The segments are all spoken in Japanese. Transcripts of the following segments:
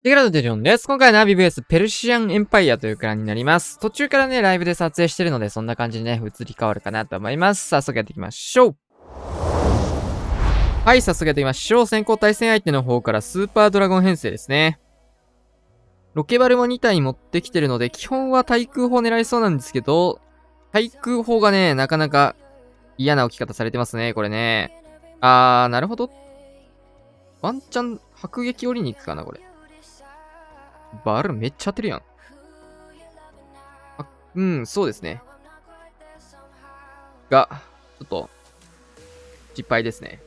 ティガラドテジョンです。今回のナビ VS ペルシアンエンパイアというクランになります。途中からね、ライブで撮影してるので、そんな感じでね、移り変わるかなと思います。早速やっていきましょう。はい、早速やっていきましょう。先行対戦相手の方からスーパードラゴン編成ですね。ロケバルも2体持ってきてるので、基本は対空砲狙いそうなんですけど、対空砲がね、なかなか嫌な置き方されてますね、これね。なるほど。ワンチャン、迫撃降りに行くかな、これ。バルめっちゃ当てるやん。そうですね。が、ちょっと、失敗ですね。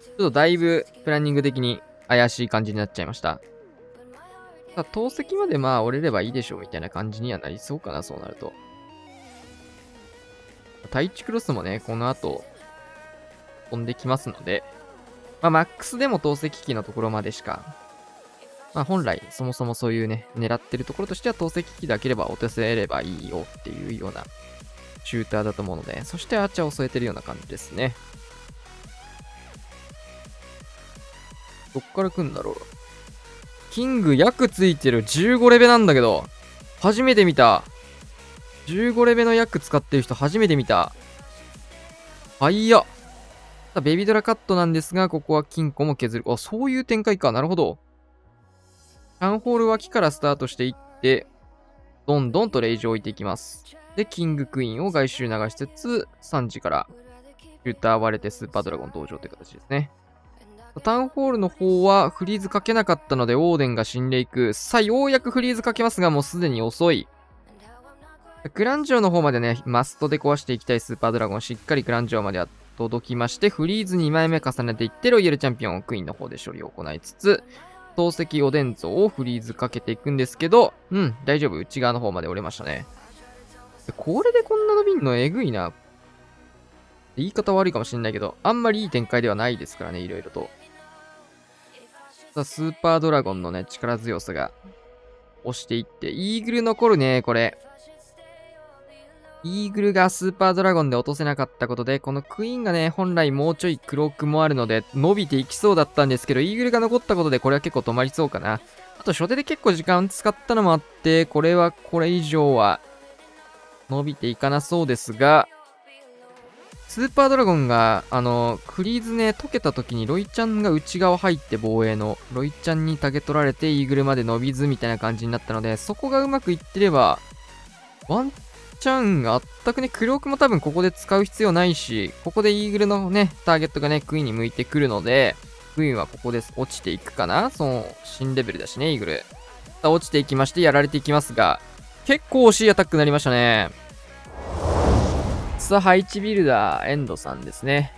ちょっとだいぶ、プランニング的に怪しい感じになっちゃいました。投石までまあ折れればいいでしょうみたいな感じにはなりそうかな、そうなると。対地クロスもね、この後、飛んできますので、まあ、マックスでも投石機のところまでしか、まあ、本来、そもそもそういうね、狙ってるところとしては、投石機だければ落とせればいいよっていうような、シューターだと思うので、そしてアーチャーを添えてるような感じですね。どっから来んだろう。キング役ついてる15レベなんだけど、初めて見た。15レベの役使ってる人初めて見た。はいや。ベビードラカットなんですが、ここは金庫も削る。あ、そういう展開か。なるほど。タウンホール脇からスタートしていって、どんどんとレイジを置いていきます。で、キングクイーンを外周流しつつ、3時からシューター割れてスーパードラゴン登場という形ですね。タウンホールの方はフリーズかけなかったので、オーデンが死んでいく。さあ、ようやくフリーズかけますが、もうすでに遅い。グランジョーの方までね、マストで壊していきたいスーパードラゴン、しっかりグランジョーまで届きまして、フリーズ2枚目重ねていって、ロイヤルチャンピオンクイーンの方で処理を行いつつ、投石おでん像をフリーズかけていくんですけど、大丈夫。内側の方まで折れましたね。これでこんな伸びんのえぐいな。言い方悪いかもしんないけど、あんまりいい展開ではないですからね、いろいろと。さあ、スーパードラゴンのね、力強さが押していって、イーグル残るね、これ。イーグルがスーパードラゴンで落とせなかったことで、このクイーンがね、本来もうちょいクロークもあるので、伸びていきそうだったんですけど、イーグルが残ったことで、これは結構止まりそうかな。あと、初手で結構時間使ったのもあって、これはこれ以上は伸びていかなそうですが、スーパードラゴンが、フリーズね、溶けた時にロイちゃんが内側入って防衛の、ロイちゃんにタゲ取られてイーグルまで伸びずみたいな感じになったので、そこがうまくいってれば、ワンチャンあったくね、クロークも多分ここで使う必要ないし、ここでイーグルのね、ターゲットがね、クイーンに向いてくるので、クイーンはここで落ちていくかな、その、新レベルだしね、イーグル。落ちていきまして、やられていきますが、結構惜しいアタックになりましたね。さあ、配置ビルダー、エンドさんですね。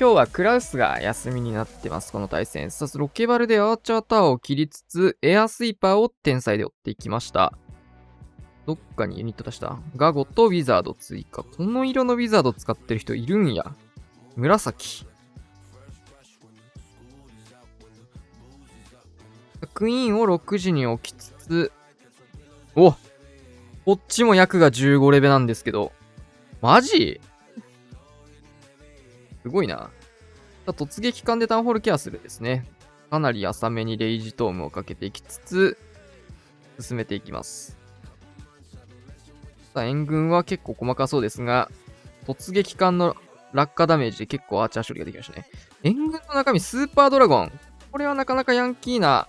今日はクラウスが休みになってます、この対戦。さあ、ロケバルでアーチャータワーを切りつつ、エアスイーパーを天才で追っていきました。どっかにユニット出した。ガゴとウィザード追加。この色のウィザード使ってる人いるんや。紫。クイーンを6時に置きつつ、お、こっちも役が15レベなんですけど、マジすごいな。突撃艦でタウンホールケアするですね。かなり浅めにレイジトームをかけていきつつ、進めていきます。さあ、援軍は結構細かそうですが、突撃艦の落下ダメージで結構アーチャー処理ができましたね。援軍の中身、スーパードラゴン。これはなかなかヤンキーな、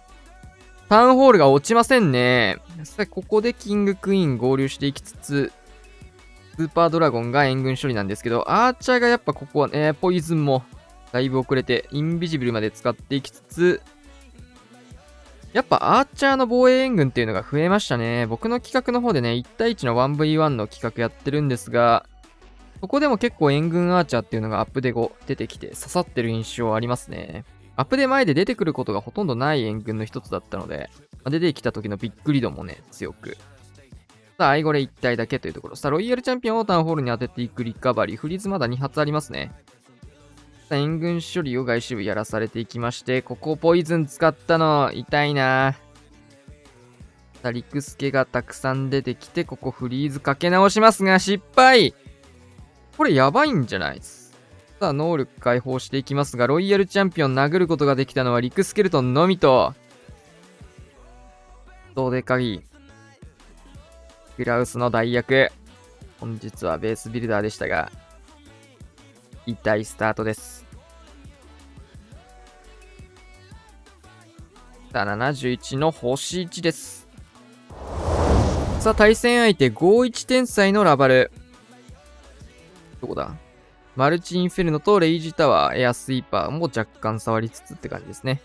タウンホールが落ちませんね。さあ、ここでキングクイーン合流していきつつ、スーパードラゴンが援軍処理なんですけど、アーチャーがやっぱここはね、ポイズンもだいぶ遅れて、インビジブルまで使っていきつつ、やっぱアーチャーの防衛援軍っていうのが増えましたね。僕の企画の方でね、1対1の 1v1 の企画やってるんですが、ここでも結構援軍アーチャーっていうのがアップで出てきて刺さってる印象ありますね。アップで前で出てくることがほとんどない援軍の一つだったので、出てきた時のびっくり度もね、強く。さあ、アイゴレ1体だけというところ。さあ、ロイヤルチャンピオンをタウンホールに当てていくリカバリー。フリーズまだ2発ありますね。さあ、援軍処理を外周部やらされていきまして、ここポイズン使ったの、痛いな。さあ、リクスケがたくさん出てきて、ここフリーズかけ直しますが、失敗。これやばいんじゃないです。さあ、能力解放していきますが、ロイヤルチャンピオン殴ることができたのはリクスケルトンのみと、どうでかい。グラウスの代役。本日はベースビルダーでしたが、痛いスタートです。さあ、71の星1です。さあ、対戦相手、51天才のラバル。どこだ？マルチインフェルノとレイジタワー、エアスイーパーも若干触りつつって感じですね。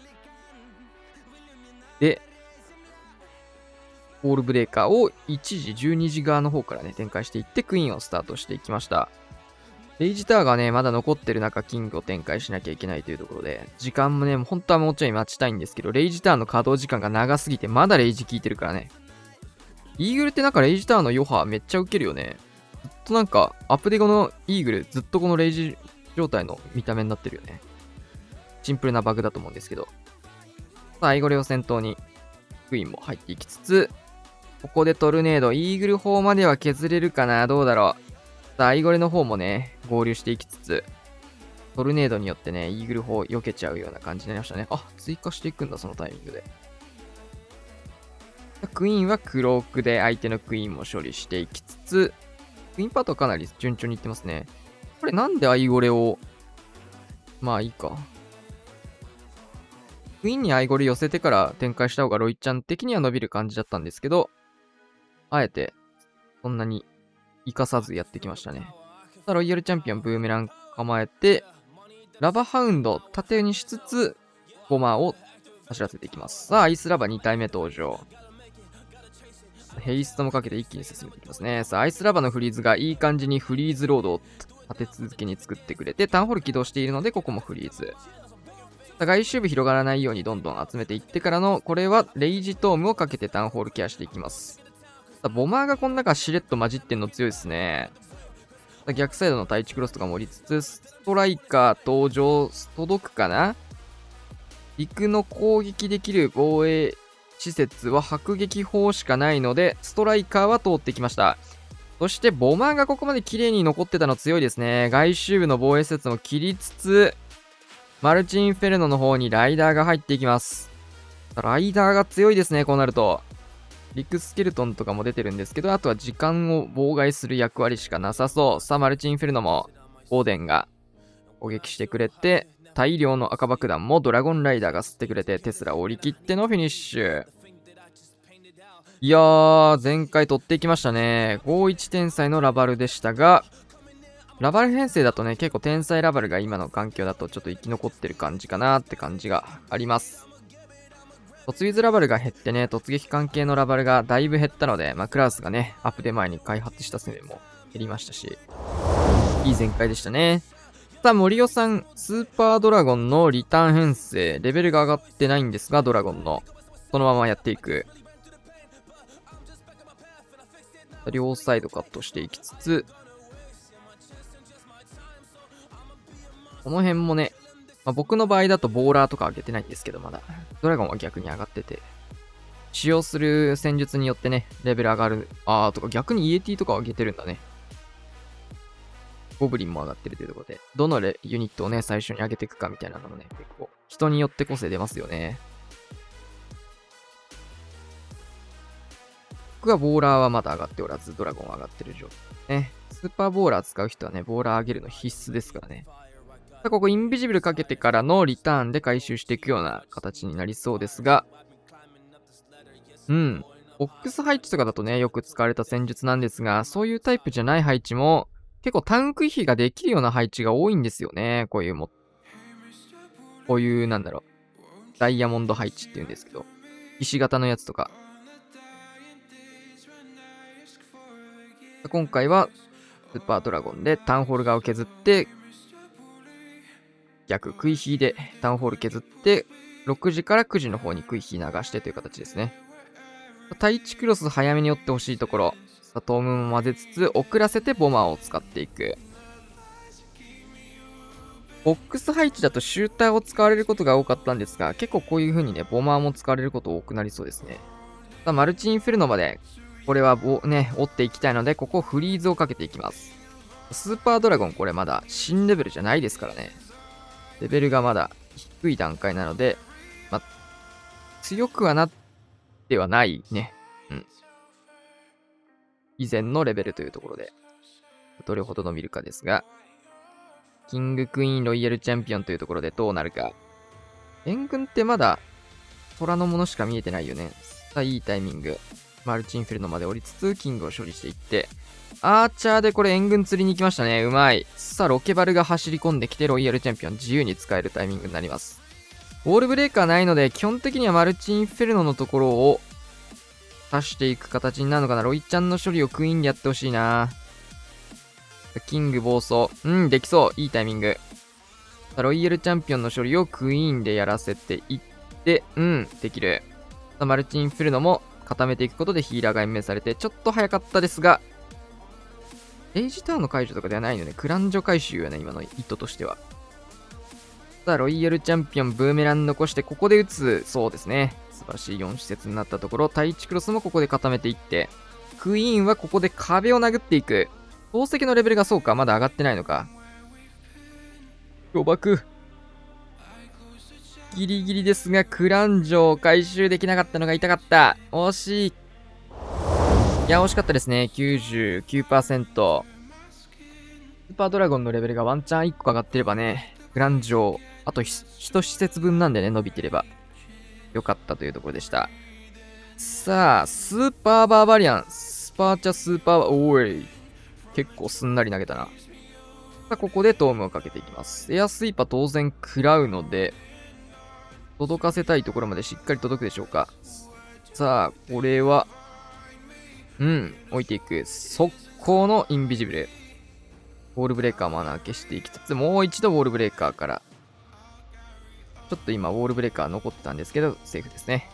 で、ボールブレーカーを1時、12時側の方からね、展開していって、クイーンをスタートしていきました。レイジタワーがね、まだ残ってる中、キングを展開しなきゃいけないというところで、時間もね、本当はもうちょい待ちたいんですけど、レイジタワーの稼働時間が長すぎて、まだレイジ効いてるからね。イーグルってなんかレイジタワーの余波めっちゃ受けるよね。ずっとなんか、アップデ後のイーグル、ずっとこのレイジ状態の見た目になってるよね。シンプルなバグだと思うんですけど。さあ、アイゴレを先頭に、クイーンも入っていきつつ、ここでトルネード、イーグル砲までは削れるかな？どうだろう。さあ、アイゴレの方もね、合流していきつつ、トルネードによってね、イーグル砲避けちゃうような感じになりましたね。あ、追加していくんだ、そのタイミングで。クイーンはクロークで相手のクイーンも処理していきつつ、クイーンパートかなり順調にいってますね。これなんでアイゴレを、まあいいか。クイーンにアイゴレ寄せてから展開した方がロイちゃん的には伸びる感じだったんですけど、あえて、そんなに活かさずやってきましたね。さあ、ロイヤルチャンピオンブーメラン構えて、ラバハウンド縦にしつつ、ゴマを走らせていきます。さあ、アイスラバ2体目登場。ヘイストもかけて一気に進めていきますね。さあ、アイスラバのフリーズがいい感じにフリーズロードを立て続けに作ってくれて、タウンホール起動しているので、ここもフリーズ。さあ、外周部広がらないようにどんどん集めていってからの、これはレイジトームをかけてタウンホールケアしていきます。さあ、ボマーがこの中しれっと混じってんの強いですね。さあ、逆サイドのタイチクロスとかも降りつつ、ストライカー登場、届くかな？陸の攻撃できる防衛施設は迫撃砲しかないので、ストライカーは通ってきました。そして、ボマーがここまで綺麗に残ってたの強いですね。外周部の防衛施設も切りつつ、マルチインフェルノの方にライダーが入っていきます。ライダーが強いですね、こうなると。リクスケルトンとかも出てるんですけど、あとは時間を妨害する役割しかなさそう。さあ、マルチインフェルノも、オーデンが攻撃してくれて、大量の赤爆弾もドラゴンライダーが吸ってくれて、テスラを降り切ってのフィニッシュ。いやー、前回取っていきましたね。51天才のラバルでしたが、ラバル編成だとね、結構天才ラバルが今の環境だとちょっと生き残ってる感じかなって感じがあります。突ウィズラバルが減ってね、突撃関係のラバルがだいぶ減ったので、クラウスがね、アップデ前に開発した攻めも減りましたし、いい全開でしたね。さあ、森尾さん、スーパードラゴンのリターン編成、レベルが上がってないんですが、ドラゴンの。そのままやっていく。両サイドカットしていきつつ、この辺もね、僕の場合だとボーラーとか上げてないんですけど、まだ。ドラゴンは逆に上がってて。使用する戦術によってね、レベル上がる。とか逆にイエティとか上げてるんだね。ゴブリンも上がってるというところで、どのユニットをね、最初に上げていくかみたいなのもね、結構、人によって個性出ますよね。僕はボーラーはまだ上がっておらず、ドラゴンは上がってる状態ね。スーパーボーラー使う人はね、ボーラー上げるの必須ですからね。さあ、ここインビジブルかけてからのリターンで回収していくような形になりそうですが、ボックス配置とかだとね、よく使われた戦術なんですが、そういうタイプじゃない配置も、結構タンク比ができるような配置が多いんですよね。こういうなんだろう、ダイヤモンド配置っていうんですけど、石型のやつとか。今回は、スーパードラゴンでタウンホール側を削って、逆、クイヒーでタウンホール削って、6時から9時の方にクイヒー流してという形ですね。タイチクロス早めに寄ってほしいところ。さあ、トームも混ぜつつ、遅らせてボマーを使っていく。ボックス配置だとシューターを使われることが多かったんですが、結構こういう風にね、ボマーも使われること多くなりそうですね。さあ、マルチインフェルノまで、これはね、折っていきたいので、ここフリーズをかけていきます。スーパードラゴンこれまだ新レベルじゃないですからね。レベルがまだ低い段階なので、強くはなってではないね。うん。以前のレベルというところで、どれほど伸びるかですが、キングクイーンロイヤルチャンピオンというところでどうなるか。援軍ってまだ虎のものしか見えてないよね。さあ、いいタイミング。マルチインフェルノまで降りつつ、キングを処理していって、アーチャーでこれ援軍釣りに行きましたね。うまい。さあ、ロケバルが走り込んできて、ロイヤルチャンピオン自由に使えるタイミングになります。ウォールブレーカーないので、基本的にはマルチインフェルノのところを刺していく形になるのかな。ロイちゃんの処理をクイーンでやってほしいな。キング暴走。できそう。いいタイミング。ロイヤルチャンピオンの処理をクイーンでやらせていって、できる。マルチインフェルノも固めていくことでヒーラーが延命されて、ちょっと早かったですが、レイジターンの解除とかではないので、クランジョ回収よね、今の意図としては。さあ、ロイヤルチャンピオン、ブーメラン残して、ここで打つ。そうですね。素晴らしい4施設になったところ、タイチクロスもここで固めていって、クイーンはここで壁を殴っていく。宝石のレベルがそうか、まだ上がってないのか。巨爆。ギリギリですが、クランジョを回収できなかったのが痛かった。惜しい。いや、惜しかったですね。99%。スーパードラゴンのレベルがワンチャン1個上がってればね、クランジョ、あと1施設分なんでね、伸びてればよかったというところでした。さあ、スーパーバーバリアン。スパーチャスーパー、おい。結構すんなり投げたな。さあ、ここでトームをかけていきます。エアスイーパー当然食らうので、届かせたいところまでしっかり届くでしょうか。さあ、これは、置いていく。速攻のインビジブル。ウォールブレーカーも穴開けしていきつつ、もう一度ウォールブレーカーから。ちょっと今、ウォールブレーカー残ってたんですけど、セーフですね。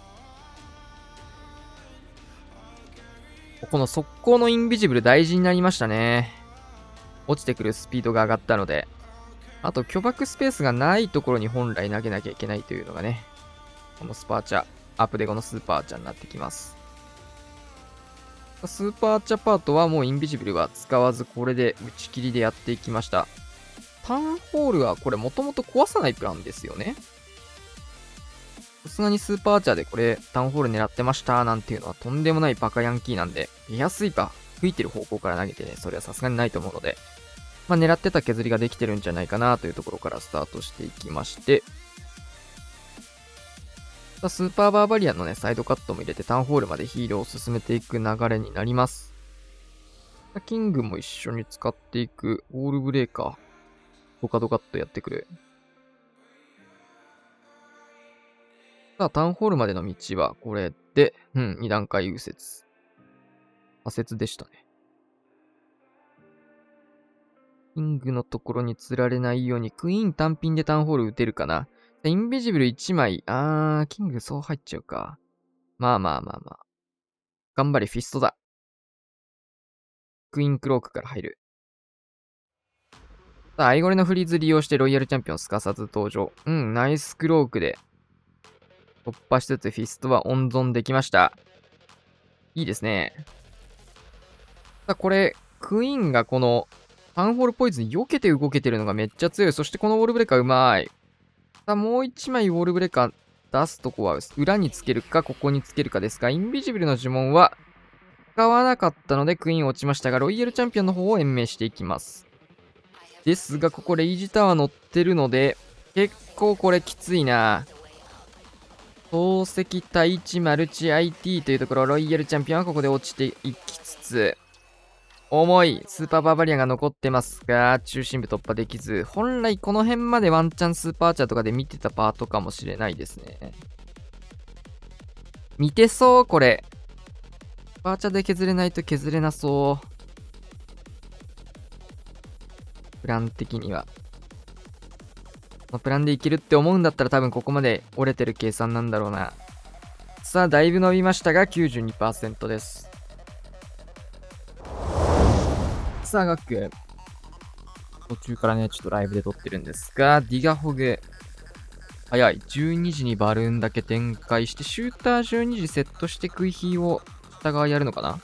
この速攻のインビジブル大事になりましたね。落ちてくるスピードが上がったので。あと、巨爆スペースがないところに本来投げなきゃいけないというのがね、このスパーチャ、アップデゴのスーパーチャになってきます。スーパーチャパートはもうインビジブルは使わず、これで打ち切りでやっていきました。タウンホールはこれもともと壊さないプランですよね。さすがにスーパーチャーでこれタウンホール狙ってましたなんていうのはとんでもないバカヤンキーなんで、エアスイーパー吹いてる方向から投げてね、それはさすがにないと思うので、狙ってた削りができてるんじゃないかなというところからスタートしていきまして、スーパーバーバリアンのね、サイドカットも入れてタウンホールまでヒールを進めていく流れになります。キングも一緒に使っていくウォールブレーカー。ドカドカっとやってくる。さあ、タウンホールまでの道はこれで、2段階右折。左折でしたね。キングのところに釣られないように、クイーン単品でタウンホール打てるかな。インビジブル1枚。キングそう入っちゃうか。まあ。頑張れ、フィストだ。クイーンクロークから入る。さあ、アイゴレのフリーズ利用してロイヤルチャンピオンすかさず登場。ナイスクロークで突破しつつフィストは温存できました。いいですね。さあ、これ、クイーンがこのタウンホールポイズン避けて動けてるのがめっちゃ強い。そしてこのウォールブレーカーうまい。さあ、もう1枚ウォールブレーカー出すとこは裏につけるか、ここにつけるかですが、インビジブルの呪文は使わなかったのでクイーン落ちましたが、ロイヤルチャンピオンの方を延命していきます。ですが、ここレイジタワー乗ってるので、結構これきついな。宝石対1マルチ IT というところ、ロイヤルチャンピオンはここで落ちていきつつ、重いスーパーバーバリアンが残ってますが、中心部突破できず、本来この辺までワンチャンスーパーチャーとかで見てたパートかもしれないですね。見てそう、これ。スーパーチャーで削れないと削れなそう。プラン的には。プランでいけるって思うんだったら多分ここまで折れてる計算なんだろうな。さあ、だいぶ伸びましたが 92% です。さあ、ガック。途中からね、ちょっとライブで撮ってるんですが、ディガホグ。早い。12時にバルーンだけ展開して、シューター12時セットしてクイヒーを下側やるのかな。さ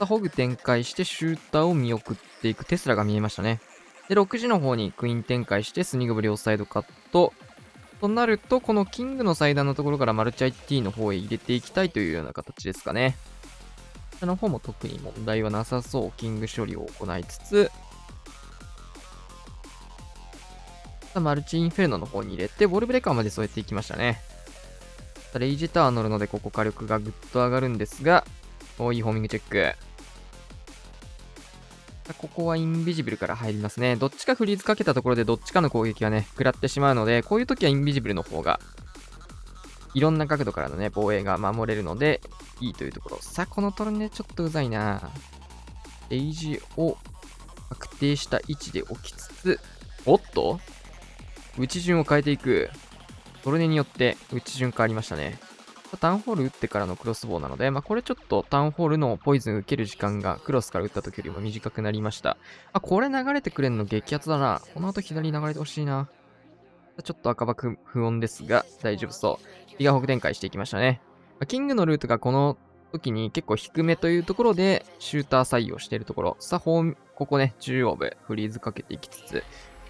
あ、ホグ展開して、シューターを見送っていく。テスラが見えましたね。で、6時の方にクイーン展開して、スニグブ両サイドカット。となると、このキングの祭壇のところからマルチ IT の方へ入れていきたいというような形ですかね。こちらの方も特に問題はなさそう。キング処理を行いつつ、マルチインフェルノの方に入れて、ウォールブレーカーまで添えていきましたね。レイジター乗るので、ここ火力がぐっと上がるんですが、いいホーミングチェック。ここはインビジブルから入りますね。どっちかフリーズかけたところでどっちかの攻撃がね、食らってしまうので、こういう時はインビジブルの方が、いろんな角度からのね、防衛が守れるので、いいというところ。さあ、このトルネちょっとうざいな。レイジを確定した位置で置きつつ、おっと打ち順を変えていく。トルネによって打ち順変わりましたね。タウンホール打ってからのクロスボウなので、これちょっとタウンホールのポイズン受ける時間がクロスから打った時よりも短くなりました。これ流れてくれんの激アツだな。この後左流れてほしいな。ちょっと赤バク不穏ですが、大丈夫そう。ギガホグ展開していきましたね。キングのルートがこの時に結構低めというところで、シューター採用しているところ。さあ、ここね、中央部、フリーズかけていきつつ、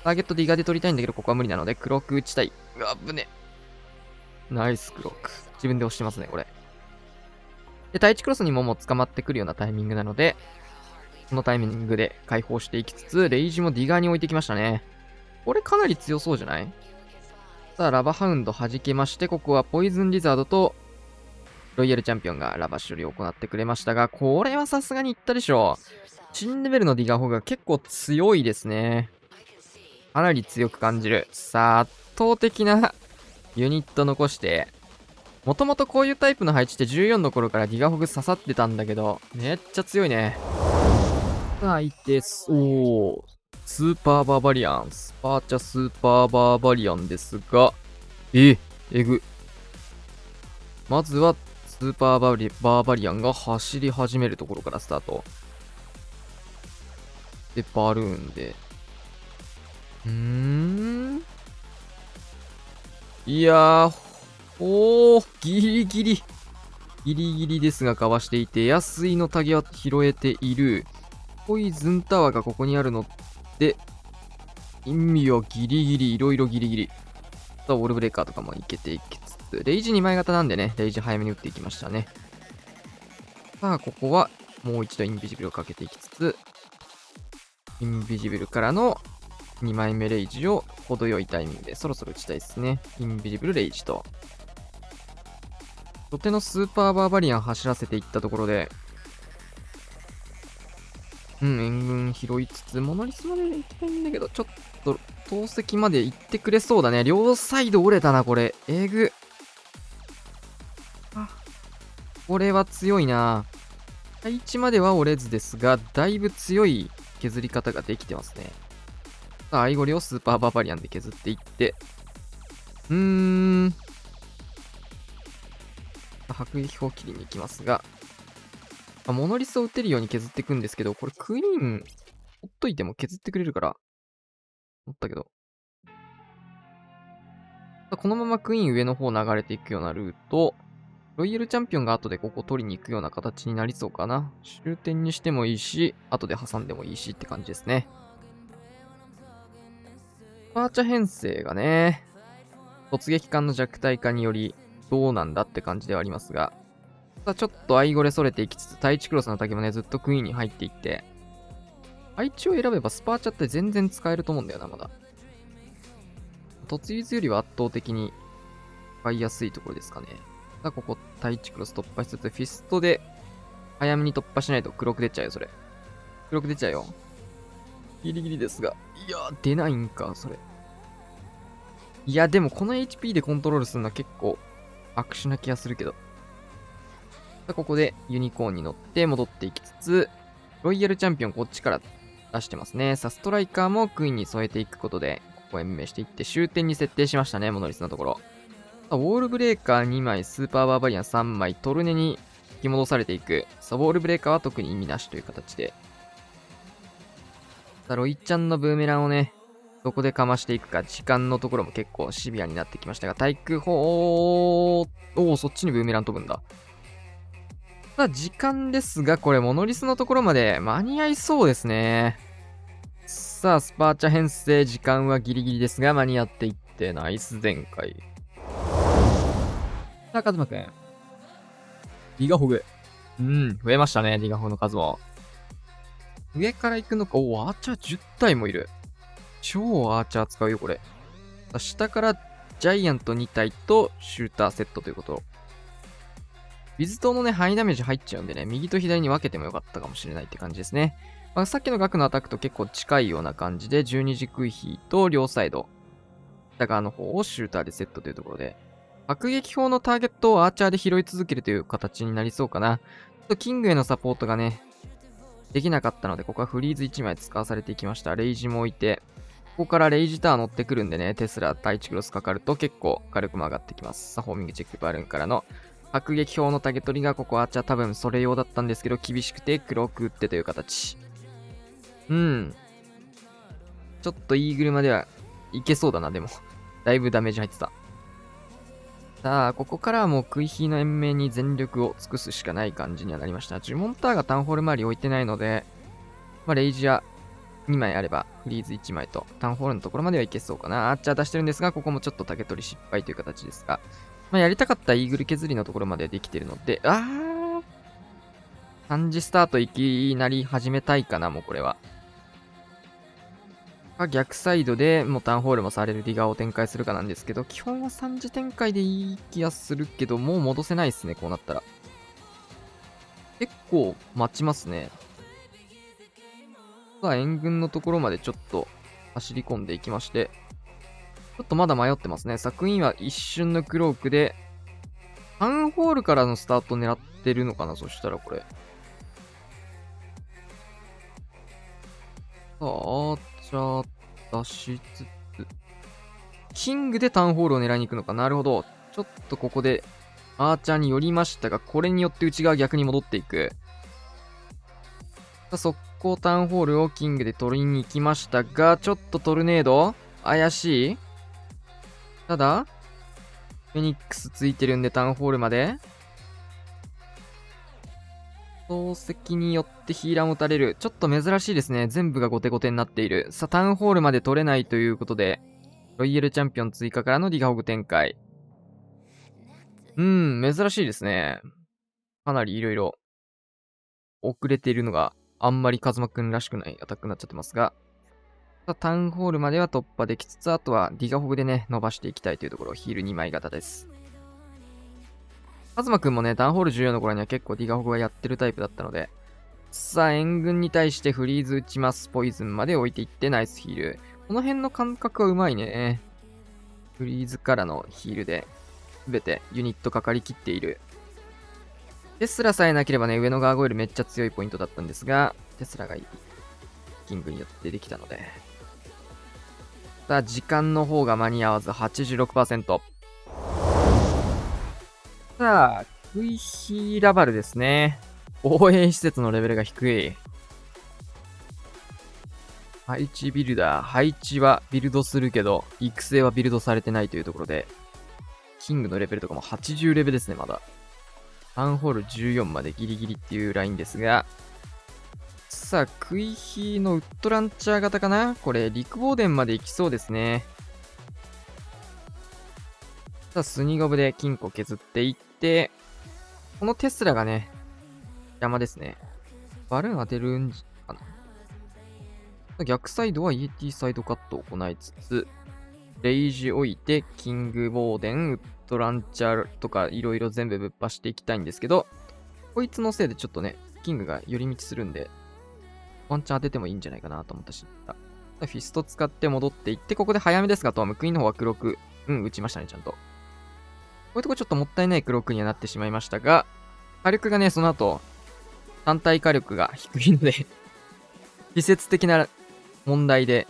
ターゲットディガで取りたいんだけど、ここは無理なので、クロック打ちたい。うわ、ぶね。ナイスクロック。自分で押してますね、これ。で、第1クロスにももう捕まってくるようなタイミングなので、このタイミングで解放していきつつ、レイジもディガーに置いてきましたね。これかなり強そうじゃない？さあ、ラバハウンド弾けまして、ここはポイズンリザードと、ロイヤルチャンピオンがラバ処理を行ってくれましたが、これはさすがにいったでしょう。新レベルのディガーホが結構強いですね。かなり強く感じる。さあ、圧倒的なユニット残して、もともとこういうタイプの配置って14の頃からギガホグ刺さってたんだけど、めっちゃ強いね。さあ、いて、スーパーバーバリアン。スパーチャスーパーバーバリアンですが、えぐ。まずは、スーパーバーバリアンが走り始めるところからスタート。で、バルーンで。いやー、ギリギリですがかわしていて、安いのタゲは拾えている。ポイズンタワーがここにあるので、意味はギリギリ、いろいろギリギリ。さあ、ウォールブレーカーとかもいけていきつつ、レイジ2枚型なんでね、レイジ早めに打っていきましたね。さあ、ここはもう一度インビジブルをかけていきつつ、インビジブルからの2枚目レイジを程よいタイミングでそろそろ打ちたいですね。インビジブルレイジと。土手のスーパーバーバリアン走らせていったところで、援軍拾いつつ、モノリスまで行きたいんだけど、ちょっと、投石まで行ってくれそうだね。両サイド折れたな、これ。えぐ。これは強いな。配置までは折れずですが、だいぶ強い削り方ができてますね。さあ、アイゴリをスーパーバーバリアンで削っていって、迫撃砲切りに行きますが、モノリスを撃てるように削っていくんですけど、これクイーン、ほっといても削ってくれるから、思ったけど。このままクイーン上の方流れていくようなルート、ロイヤルチャンピオンが後でここ取りに行くような形になりそうかな。終点にしてもいいし、後で挟んでもいいしって感じですね。パーチャ編成がね、突撃艦の弱体化によりどうなんだって感じではありますが、ちょっとアイゴレそれていきつつ、対地クロスの竹もね、ずっとクイーンに入っていって、配置を選べばスパーチャって全然使えると思うんだよな、まだ。突撃よりは圧倒的に使いやすいところですかね。ここ、対地クロス突破しつつ、フィストで早めに突破しないと黒く出ちゃうよ、それ。黒く出ちゃうよ。ギリギリですが。いやー、出ないんか、それ。いや、でもこの HP でコントロールするのは結構悪手な気がするけど。ここでユニコーンに乗って戻っていきつつ、ロイヤルチャンピオンこっちから出してますね。ストライカーもクイーンに添えていくことで、ここ延命していって終点に設定しましたね、モノリスのところ。ウォールブレーカー2枚、スーパーバーバリアン3枚、トルネに引き戻されていく。ウォールブレーカーは特に意味なしという形で。ロイちゃんのブーメランをね、どこでかましていくか、時間のところも結構シビアになってきましたが、対空砲、そっちにブーメラン飛ぶんだ。時間ですが、これ、モノリスのところまで間に合いそうですね。さあ、スパーチャ編成、時間はギリギリですが、間に合っていって、ナイス全開。さあ、カズマくん。ディガホグ。増えましたね、ディガホグの数も。上から行くのか。お、アーチャー10体もいる。超アーチャー使うよ、これ。下からジャイアント2体とシューターセットということ。ウィズ島のね、ハイダメージ入っちゃうんでね、右と左に分けてもよかったかもしれないって感じですね。さっきの額のアタックと結構近いような感じで、12軸比と両サイド、北側の方をシューターでセットというところで、迫撃砲のターゲットをアーチャーで拾い続けるという形になりそうかな。ちょっとキングへのサポートがね、できなかったので、ここはフリーズ1枚使わされていきました。レイジも置いて、ここからレイジター乗ってくるんでね、テスラ対1クロスかかると結構火力も上がってきます。さあ、ホーミングチェックバルーンからの迫撃砲のタゲ取りが、ここアーチャー多分それ用だったんですけど、厳しくて黒く打ってという形。ちょっとイーグルまではいけそうだな、でも。だいぶダメージ入ってた。さあ、ここからはもう食い火の延命に全力を尽くすしかない感じにはなりました。ジュモンターがタウンホール周り置いてないので、レイジア2枚あれば、フリーズ1枚と、タウンホールのところまではいけそうかな。アーチャー出してるんですが、ここもちょっと竹取り失敗という形ですが、やりたかったイーグル削りのところまでできてるので、3時スタートいきなり始めたいかな、もうこれは。逆サイドでもうタウンホールもされるディガーを展開するかなんですけど、基本は3時展開でいい気がするけど、もう戻せないですね、こうなったら。結構待ちますね。援軍のところまでちょっと走り込んでいきまして、ちょっとまだ迷ってますね。作品は一瞬のクロークで、タウンホールからのスタートを狙ってるのかな、そしたらこれ。さあ、アーチャー出しつつ、キングでタウンホールを狙いに行くのか。なるほど。ちょっとここでアーチャーに寄りましたが、これによって内側逆に戻っていく。速攻タウンホールをキングで取りに行きましたが、ちょっとトルネード怪しい。ただ、フェニックスついてるんでタウンホールまで。投石によってヒーラーも打たれる。ちょっと珍しいですね。全部が後手後手になっている。さあ、タウンホールまで取れないということで、ロイヤルチャンピオン追加からのディガホグ展開。珍しいですね。かなり色々遅れているのがあんまりカズマくんらしくないアタックになっちゃってますが、タウンホールまでは突破できつつ、あとはディガホグでね、伸ばしていきたいというところ、ヒール2枚型です。カズマくんもね、タウンホール14の頃には結構ディガホグはやってるタイプだったので、さあ、援軍に対してフリーズ打ちます。ポイズンまで置いていってナイスヒール。この辺の感覚はうまいね。フリーズからのヒールで、すべてユニットかかりきっている。テスラさえなければね、上のガーゴイルめっちゃ強いポイントだったんですが、テスラがキングによってできたので。さあ、時間の方が間に合わず 86%。さあ、クイヒーラバルですね。応援施設のレベルが低い。配置ビルダー。配置はビルドするけど、育成はビルドされてないというところで、キングのレベルとかも80レベルですね、まだ。タウンホール14までギリギリっていうラインですが、さあ、クイヒーのウッドランチャー型かな。これ、陸ボーデンまで行きそうですね。さあ、スニゴブで金庫削っていって、このテスラがね、邪魔ですね。バルーン当てるんかな。逆サイドはイエティサイドカットを行いつつ、レイジ置いて、キングボーデン、ウッドランチャーとかいろいろ全部ぶっ破していきたいんですけど、こいつのせいでちょっとね、キングが寄り道するんで、ワンチャン当ててもいいんじゃないかなと思ったし。フィスト使って戻っていって、ここで早めですが、トムクイーンの方は黒く、打ちましたね、ちゃんと。こういうとこちょっともったいない黒くにはなってしまいましたが、火力がね、その後、単体火力が低いので季節的な問題で、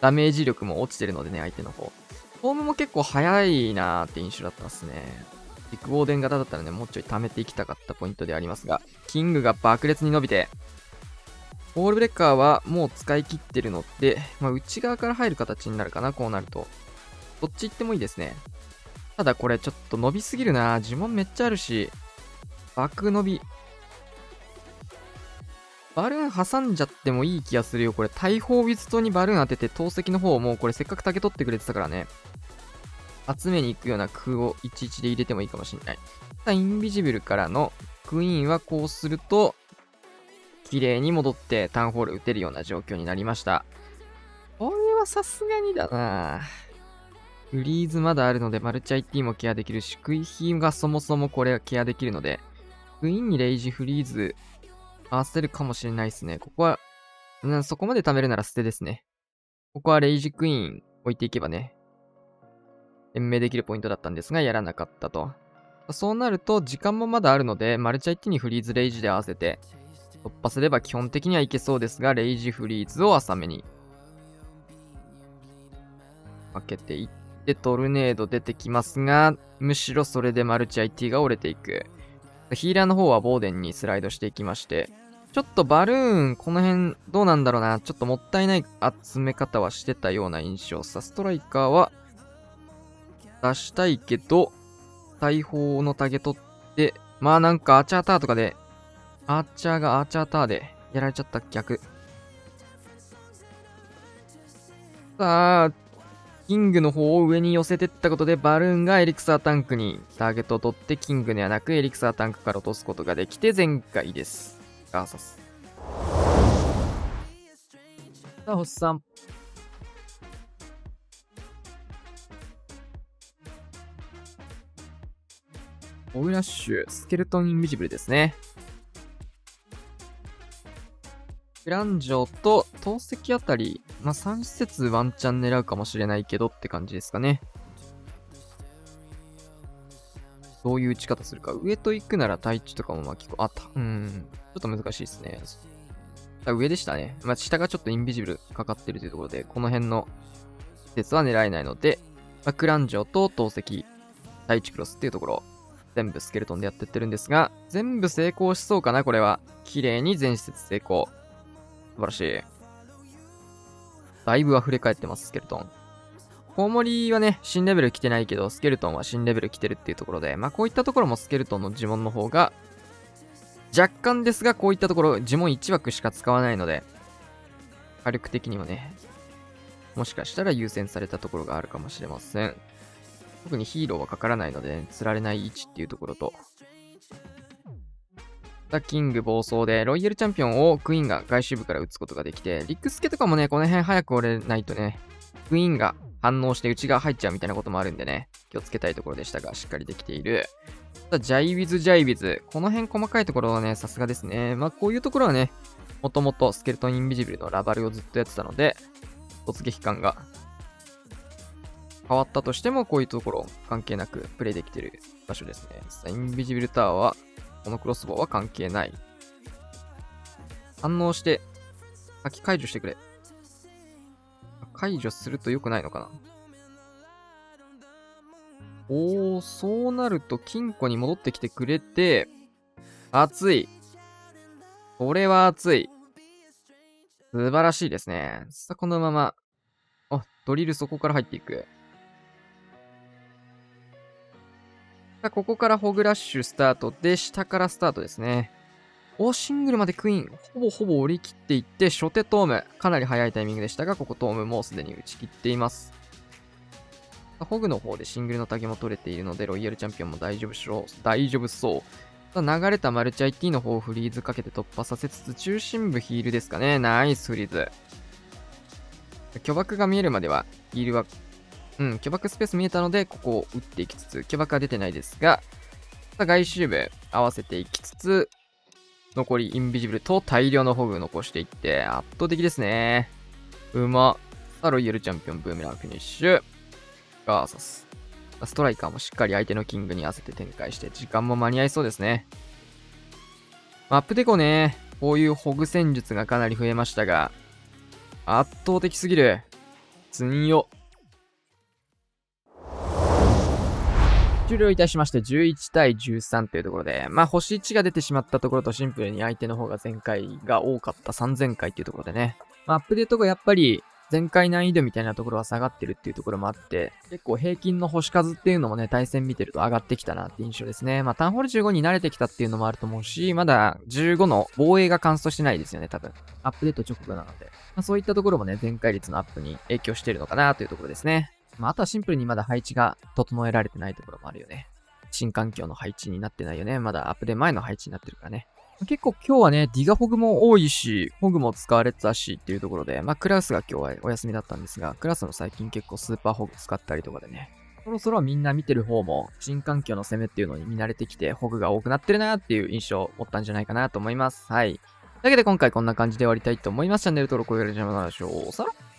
ダメージ力も落ちてるのでね、相手の方。フォームも結構早いなーって印象だったっすね。ビッグボーデン型だったらね、もうちょい貯めていきたかったポイントでありますが、キングが爆裂に伸びて、ウォールブレッカーはもう使い切ってるので、内側から入る形になるかな、こうなると。どっち行ってもいいですね。ただこれちょっと伸びすぎるな。呪文めっちゃあるし、爆伸び。バルーン挟んじゃってもいい気がするよ。これ、大砲ウィズトにバルーン当てて、投石の方をもうこれせっかく竹取ってくれてたからね。集めに行くような空を11で入れてもいいかもしれない。インビジブルからのクイーンはこうすると、綺麗に戻ってタウンホール打てるような状況になりました。これはさすがにだな。フリーズまだあるので、マルチ IT もケアできるし、クイヒーがそもそもこれはケアできるので、クイーンにレイジフリーズ合わせるかもしれないですね。ここは、そこまで貯めるなら捨てですね。ここはレイジクイーン置いていけばね、延命できるポイントだったんですが、やらなかったと。そうなると、時間もまだあるので、マルチ IT にフリーズレイジで合わせて、突破すれば基本的にはいけそうですが、レイジフリーズを浅めにかけていって、トルネード出てきますが、むしろそれでマルチ IT が折れていく。ヒーラーの方はボーデンにスライドしていきまして、ちょっとバルーン、この辺どうなんだろうな。ちょっともったいない集め方はしてたような印象。ストライカーは出したいけど、大砲のタゲ取って、まあなんかアーチャーターとかで、アーチャーがアーチャーターでやられちゃった逆。さあ、キングの方を上に寄せてったことで、バルーンがエリクサータンクにターゲットを取って、キングではなくエリクサータンクから落とすことができて、前回です。ガーサス。さあ、星さん。オグラッシュ、スケルトンインビジブルですね。グランジョと透析あたり、まあ、3施設ワンチャン狙うかもしれないけどって感じですかね。どういう打ち方するか。上と行くなら対地とかも巻き込ちょっと難しいですね。上でしたね。まあ、下がちょっとインビジブルかかってるというところで、この辺の施設は狙えないので、まあ、クランジョと透析、対地クロスっていうところ、全部スケルトンでやってってるんですが、全部成功しそうかな、これは。綺麗に全施設成功。素晴らしい。だいぶ溢れ返ってます、スケルトン。コウモリはね、新レベル来てないけど、スケルトンは新レベル来てるっていうところで、まあこういったところもスケルトンの呪文の方が、若干ですが、こういったところ、呪文1枠しか使わないので、火力的にはね、もしかしたら優先されたところがあるかもしれません。特にヒーローはかからないので、釣られない位置っていうところと、キング暴走で、ロイヤルチャンピオンをクイーンが外周部から撃つことができて、リックスケとかもね、この辺早く折れないとね、クイーンが反応して内側入っちゃうみたいなこともあるんでね、気をつけたいところでしたが、しっかりできている。ジャイウィズ、ジャイウィズ。この辺細かいところはね、さすがですね。まあ、こういうところはね、もともとスケルトンインビジブルのラバルをずっとやってたので、突撃感が変わったとしても、こういうところ関係なくプレイできている場所ですね。インビジブルタワーは、このクロスボウは関係ない。反応して、先解除してくれ。解除すると良くないのかな。そうなると金庫に戻ってきてくれて、熱い。これは熱い。素晴らしいですね。さあ、このまま、ドリルそこから入っていく。さあ、ここからホグラッシュスタートで、下からスタートですね。シングルまでクイーン、ほぼ折り切っていって、初手トーム。かなり早いタイミングでしたが、ここトームもうすでに打ち切っています。ホグの方でシングルのタゲも取れているので、ロイヤルチャンピオンも大丈夫そう。流れたマルチ IT の方をフリーズかけて突破させつつ、中心部ヒールですかね。ナイスフリーズ。巨爆が見えるまでは、ヒールは、巨爆スペース見えたので、ここを打っていきつつ、巨爆は出てないですが、外周部合わせていきつつ、残りインビジブルと大量のホグ残していって、圧倒的ですね。うま。さあ、ロイヤルチャンピオン、ブーメランフィニッシュ。ガーサス。ストライカーもしっかり相手のキングに合わせて展開して、時間も間に合いそうですね。マップデコね、こういうホグ戦術がかなり増えましたが、圧倒的すぎる。ツンよ。終了いたしまして、11対13というところで、まあ、星1が出てしまったところとシンプルに相手の方が前回が多かった3000回っていうところでね、アップデートがやっぱり前回難易度みたいなところは下がってるっていうところもあって、結構平均の星数っていうのもね、対戦見てると上がってきたなって印象ですね。まあ、タウンホール15に慣れてきたっていうのもあると思うし、まだ15の防衛が完走してないですよね、多分。アップデート直後なので。まあ、そういったところもね、前回率のアップに影響してるのかなというところですね。まあ、あとはシンプルにまだ配置が整えられてないところもあるよね。新環境の配置になってないよね。まだアップデ前の配置になってるからね。結構今日はね、ディガホグも多いし、ホグも使われてたしっていうところで、まあクラウスが今日はお休みだったんですが、クラウスも最近結構スーパーホグ使ったりとかでね、そろそろみんな見てる方も新環境の攻めっていうのに見慣れてきて、ホグが多くなってるなっていう印象を持ったんじゃないかなと思います。はい。というわけで今回こんな感じで終わりたいと思います。チャンネル登録お願いします。さら